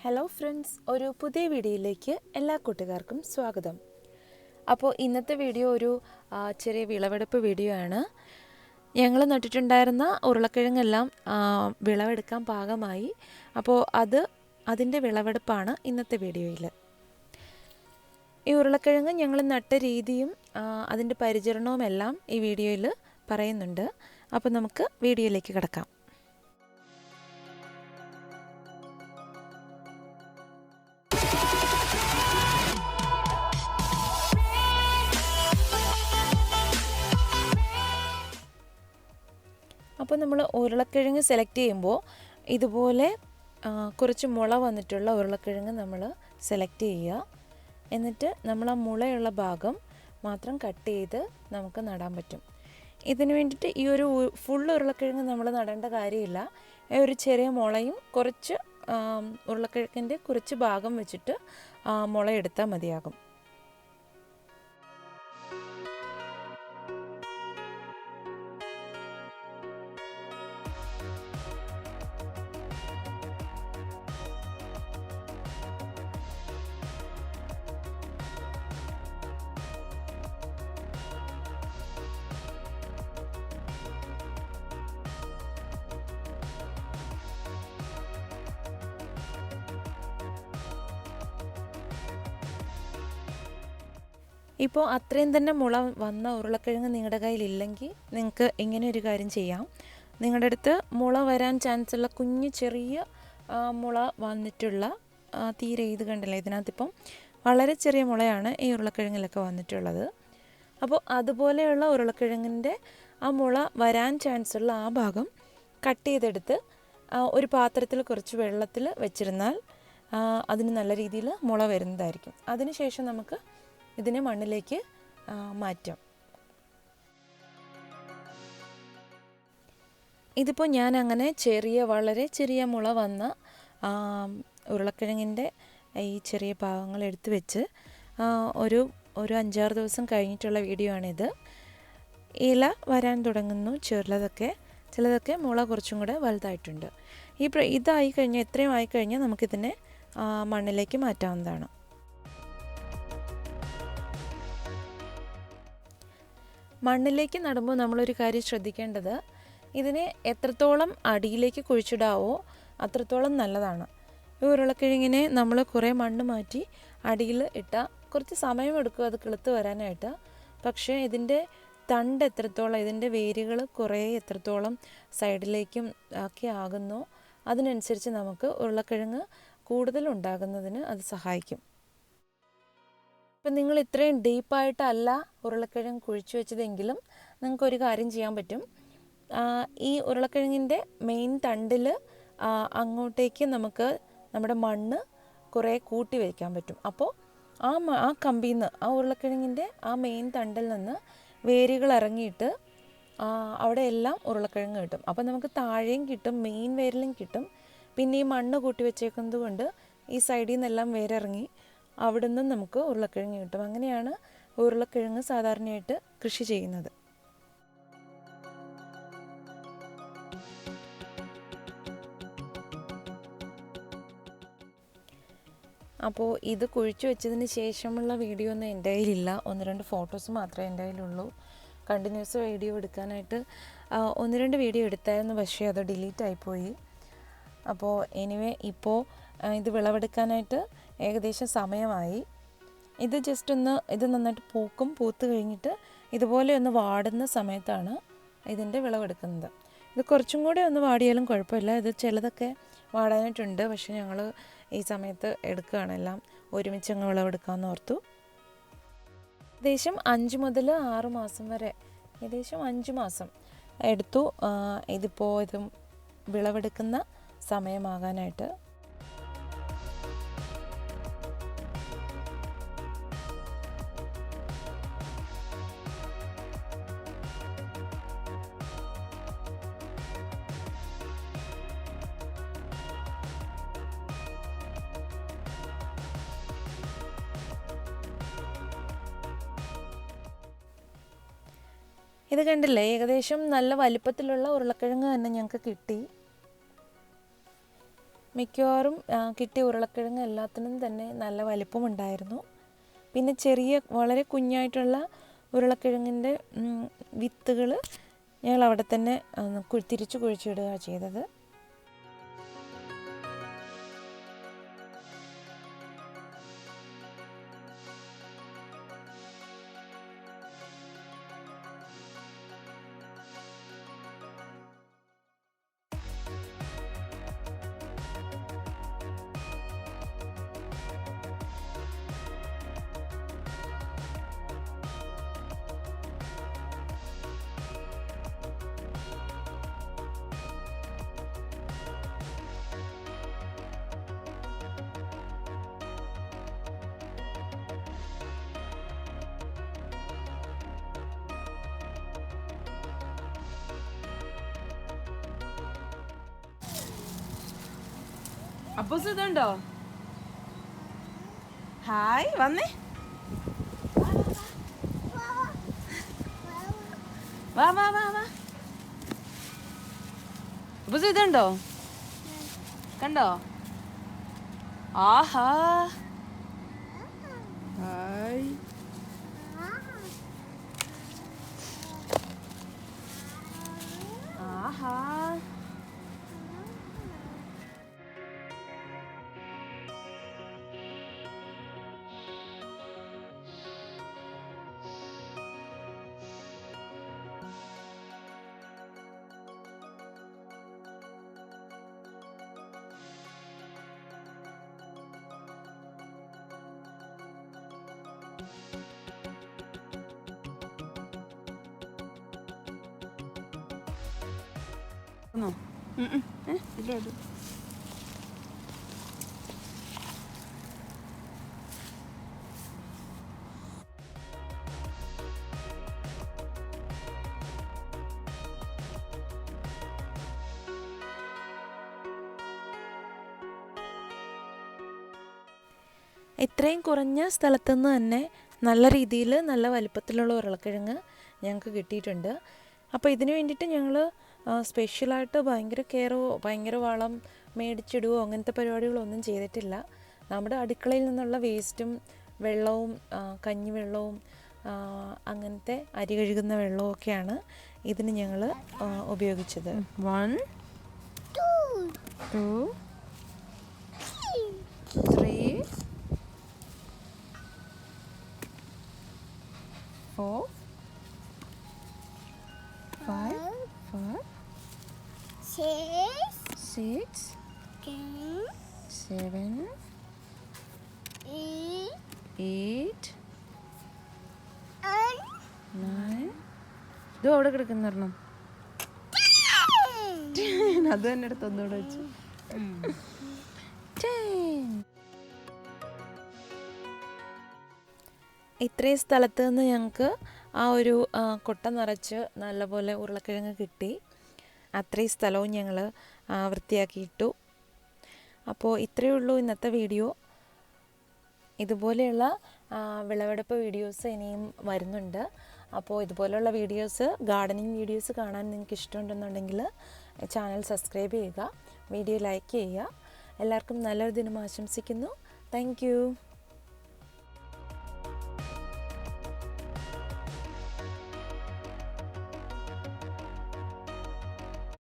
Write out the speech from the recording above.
Hello friends, ഒരു പുതിയ വീഡിയോയിലേക്ക് എല്ലാ കൂട്ടുകാർക്കും സ്വാഗതം. അപ്പോൾ ഇന്നത്തെ വീഡിയോ ഒരു ചെറിയ വിളവെടുപ്പ് വീഡിയോ ആണ്. ഞങ്ങൾ നട്ടിട്ടുണ്ടായിരുന്ന ഉരുളക്കിഴങ്ങെല്ലാം വിളവെടുക്കാൻ പാകമായി. അപ്പോൾ അതിൻ്റെ വിളവെടുപ്പാണ് ഇന്നത്തെ വീഡിയോയിൽ. ഈ ഉരുളക്കിഴങ്ങ് ഞങ്ങൾ നട്ട രീതിയും അതിൻ്റെ പരിചരണവും എല്ലാം ഈ വീഡിയോയിൽ പറയുന്നുണ്ട്. അപ്പോൾ നമുക്ക് വീഡിയോയിലേക്ക് കിടക്കാം. അപ്പോൾ നമ്മൾ ഉരുളക്കിഴങ്ങ് സെലക്ട് ചെയ്യുമ്പോൾ ഇതുപോലെ കുറച്ച് മുള വന്നിട്ടുള്ള ഉരുളക്കിഴങ്ങ് നമ്മൾ സെലക്ട് ചെയ്യുക. എന്നിട്ട് നമ്മൾ ആ മുളയുള്ള ഭാഗം മാത്രം കട്ട് ചെയ്ത് നമുക്ക് നടാൻ പറ്റും. ഇതിന് വേണ്ടിയിട്ട് ഈ ഒരു ഫുൾ ഉരുളക്കിഴങ്ങ് നമ്മൾ നടേണ്ട കാര്യമില്ല. ഒരു ചെറിയ മുളയും കുറച്ച് ഉരുളക്കിഴങ്ങിൻ്റെ കുറച്ച് ഭാഗം വെച്ചിട്ട് മുള എടുത്താൽ മതിയാകും. ഇപ്പോൾ അത്രയും തന്നെ മുള വന്ന ഉരുളക്കിഴങ്ങ് നിങ്ങളുടെ കയ്യിലില്ലെങ്കിൽ നിങ്ങൾക്ക് ഇങ്ങനെ ഒരു കാര്യം ചെയ്യാം. നിങ്ങളുടെ അടുത്ത് മുള വരാൻ ചാൻസ് ഉള്ള കുഞ്ഞ് ചെറിയ മുള വന്നിട്ടുള്ള തീരെ ഇത് കണ്ടില്ല, ഇതിനകത്തിപ്പം വളരെ ചെറിയ മുളയാണ് ഈ ഉരുളക്കിഴങ്ങിലൊക്കെ വന്നിട്ടുള്ളത്. അപ്പോൾ അതുപോലെയുള്ള ഉരുളക്കിഴങ്ങിൻ്റെ ആ മുള വരാൻ ചാൻസ് ഉള്ള ആ ഭാഗം കട്ട് ചെയ്തെടുത്ത് ഒരു പാത്രത്തിൽ കുറച്ച് വെള്ളത്തിൽ വെച്ചിരുന്നാൽ അതിന് നല്ല രീതിയിൽ മുള വരുന്നതായിരിക്കും. അതിനുശേഷം നമുക്ക് ഇതിനെ മണ്ണിലേക്ക് മാറ്റാം. ഇതിപ്പോൾ ഞാൻ അങ്ങനെ വളരെ ചെറിയ മുള വന്ന ഉരുളക്കിഴങ്ങിൻ്റെ ഈ ചെറിയ ഭാഗങ്ങൾ എടുത്ത് വെച്ച് ഒരു 5-6 ദിവസം കഴിഞ്ഞിട്ടുള്ള വീഡിയോ ആണിത്. ഇല വരാൻ തുടങ്ങുന്നു, ചിലതൊക്കെ മുള കുറച്ചും കൂടെ വലുതായിട്ടുണ്ട്. ഇതായി കഴിഞ്ഞാൽ എത്രയും ആയിക്കഴിഞ്ഞാൽ നമുക്കിതിനെ മണ്ണിലേക്ക് മാറ്റാവുന്നതാണ്. മണ്ണിലേക്ക് നടുമ്പോൾ നമ്മളൊരു കാര്യം ശ്രദ്ധിക്കേണ്ടത്, ഇതിനെ എത്രത്തോളം അടിയിലേക്ക് കുഴിച്ചിടാവോ അത്രത്തോളം നല്ലതാണ്. ഈ ഉരുളക്കിഴങ്ങിനെ നമ്മൾ കുറേ മണ്ണ് മാറ്റി അടിയിൽ ഇട്ടാൽ കുറച്ച് സമയമെടുക്കും അത് കിളുത്ത് വരാനായിട്ട്. പക്ഷേ ഇതിൻ്റെ തണ്ട് എത്രത്തോളം, ഇതിൻ്റെ വേരുകൾ കുറേ എത്രത്തോളം സൈഡിലേക്കും ഒക്കെ ആകുന്നോ അതിനനുസരിച്ച് നമുക്ക് ഉരുളക്കിഴങ്ങ് കൂടുതലുണ്ടാകുന്നതിന് അത് സഹായിക്കും. ഇപ്പം നിങ്ങൾ ഇത്രയും ഡീപ്പായിട്ടല്ല ഉരുളക്കിഴങ്ങ് കുഴിച്ചു വെച്ചതെങ്കിലും നിങ്ങൾക്കൊരു കാര്യം ചെയ്യാൻ പറ്റും. ഈ ഉരുളക്കിഴങ്ങിൻ്റെ മെയിൻ തണ്ടിൽ അങ്ങോട്ടേക്ക് നമുക്ക് നമ്മുടെ മണ്ണ് കുറേ കൂട്ടി വയ്ക്കാൻ പറ്റും. അപ്പോൾ ആ കമ്പിയിൽ നിന്ന്, ആ ഉരുളക്കിഴങ്ങിൻ്റെ ആ മെയിൻ തണ്ടിൽ നിന്ന് വേരുകൾ ഇറങ്ങിയിട്ട് അവിടെ എല്ലാം ഉരുളക്കിഴങ്ങ് കിട്ടും. അപ്പോൾ നമുക്ക് താഴെയും കിട്ടും, മെയിൻ വേരിലും കിട്ടും. പിന്നെ ഈ മണ്ണ് കൂട്ടി വെച്ചേക്കുന്നത് കൊണ്ട് ഈ സൈഡിൽ നിന്നെല്ലാം വേരിറങ്ങി അവിടെ നിന്നും നമുക്ക് ഉരുളക്കിഴങ്ങ് കിട്ടും. അങ്ങനെയാണ് ഉരുളക്കിഴങ്ങ് സാധാരണയായിട്ട് കൃഷി ചെയ്യുന്നത്. അപ്പോൾ ഇത് കുഴിച്ചു വെച്ചതിന് ശേഷമുള്ള വീഡിയോ ഒന്നും എൻ്റെ കയ്യിലില്ല. 1-2 ഫോട്ടോസ് മാത്രമേ എൻ്റെ കയ്യിലുള്ളൂ. കണ്ടിന്യൂസ് വീഡിയോ എടുക്കാനായിട്ട് 1-2 വീഡിയോ എടുത്തായിരുന്നു, പക്ഷേ അത് ഡിലീറ്റ് ആയിപ്പോയി. അപ്പോൾ എനിവേ ഇപ്പോൾ ഇത് വിളവെടുക്കാനായിട്ട് ഏകദേശം സമയമായി. ഇത് ഇത് നന്നായിട്ട് പൂത്ത് കഴിഞ്ഞിട്ട് ഇതുപോലെ ഒന്ന് വാടുന്ന സമയത്താണ് ഇതിൻ്റെ വിളവെടുക്കുന്നത്. ഇത് കുറച്ചും കൂടെ ഒന്ന് വാടിയാലും കുഴപ്പമില്ല. ഇത് ചിലതൊക്കെ വാടാനായിട്ടുണ്ട്, പക്ഷെ ഞങ്ങൾ ഈ സമയത്ത് എടുക്കുകയാണ്, എല്ലാം ഒരുമിച്ച് അങ്ങ് വിളവെടുക്കാമെന്ന് ഓർത്തു. ഏകദേശം 5 മുതൽ 6 മാസം വരെ, ഏകദേശം 5 മാസം എടുത്തു ഇതിപ്പോൾ ഇത് വിളവെടുക്കുന്ന സമയമാകാനായിട്ട്. ഇത് കണ്ടില്ലേ, ഏകദേശം നല്ല വലിപ്പത്തിലുള്ള ഉരുളക്കിഴങ്ങ് തന്നെ ഞങ്ങൾക്ക് കിട്ടി. മിക്കവാറും കിട്ടിയ ഉരുളക്കിഴങ്ങ് എല്ലാത്തിനും തന്നെ നല്ല വലിപ്പമുണ്ടായിരുന്നു. പിന്നെ വളരെ കുഞ്ഞായിട്ടുള്ള ഉരുളക്കിഴങ്ങിൻ്റെ വിത്തുകൾ ഞങ്ങൾ അവിടെ തന്നെ തിരിച്ചു കുഴിച്ചിടുക ചെയ്തത്. അപ്പൂസ് ഇതുണ്ടോ? ഹായ് വന്നേ, വാ വാ വാ വാ. അപ്പൂസ് ഇതുണ്ടോ? കണ്ടോ? ആഹാ, ഹായ്. ആഹാ, ഇല്ല. ഇത്രയും കുറഞ്ഞ സ്ഥലത്തുനിന്ന് തന്നെ നല്ല രീതിയിൽ നല്ല വലിപ്പത്തിലുള്ള ഉരുളക്കിഴങ്ങ് ഞങ്ങൾക്ക് കിട്ടിയിട്ടുണ്ട്. അപ്പോൾ ഇതിന് വേണ്ടിയിട്ട് ഞങ്ങൾ സ്പെഷ്യലായിട്ട് ഭയങ്കര വളം മേടിച്ചിടുകയോ അങ്ങനത്തെ പരിപാടികളൊന്നും ചെയ്തിട്ടില്ല. നമ്മുടെ അടുക്കളയിൽ നിന്നുള്ള വേസ്റ്റും വെള്ളവും കഞ്ഞിവെള്ളവും അങ്ങനത്തെ അരി കഴുകുന്ന വെള്ളവും ഒക്കെയാണ് ഇതിന് ഞങ്ങൾ ഉപയോഗിച്ചത്. 1 2 3 4 5 6 7 8 9. ഇതും അവിടെ കിടക്കുന്ന ഒരെണ്ണം അത് തന്നെ എടുത്ത് ഒന്നുകൂടെ വെച്ചു. ഇത്രയും സ്ഥലത്ത് നിന്ന് ഞങ്ങൾക്ക് ആ ഒരു കൊട്ട നിറച്ച് നല്ലപോലെ ഉരുളക്കിഴങ്ങ് കിട്ടി. അത്രയും സ്ഥലവും ഞങ്ങൾ വൃത്തിയാക്കിയിട്ടു. അപ്പോൾ ഇത്രയേ ഉള്ളൂ ഇന്നത്തെ വീഡിയോ. ഇതുപോലെയുള്ള വിളവെടുപ്പ് വീഡിയോസ് ഇനിയും വരുന്നുണ്ട്. അപ്പോൾ ഇതുപോലെയുള്ള വീഡിയോസ്, ഗാർഡനിങ് വീഡിയോസ് കാണാൻ നിങ്ങൾക്ക് ഇഷ്ടമുണ്ടെന്നുണ്ടെങ്കിൽ ചാനൽ സബ്സ്ക്രൈബ് ചെയ്യുക, വീഡിയോ ലൈക്ക് ചെയ്യുക. എല്ലാവർക്കും നല്ലൊരു ദിനം ആശംസിക്കുന്നു. Thank you.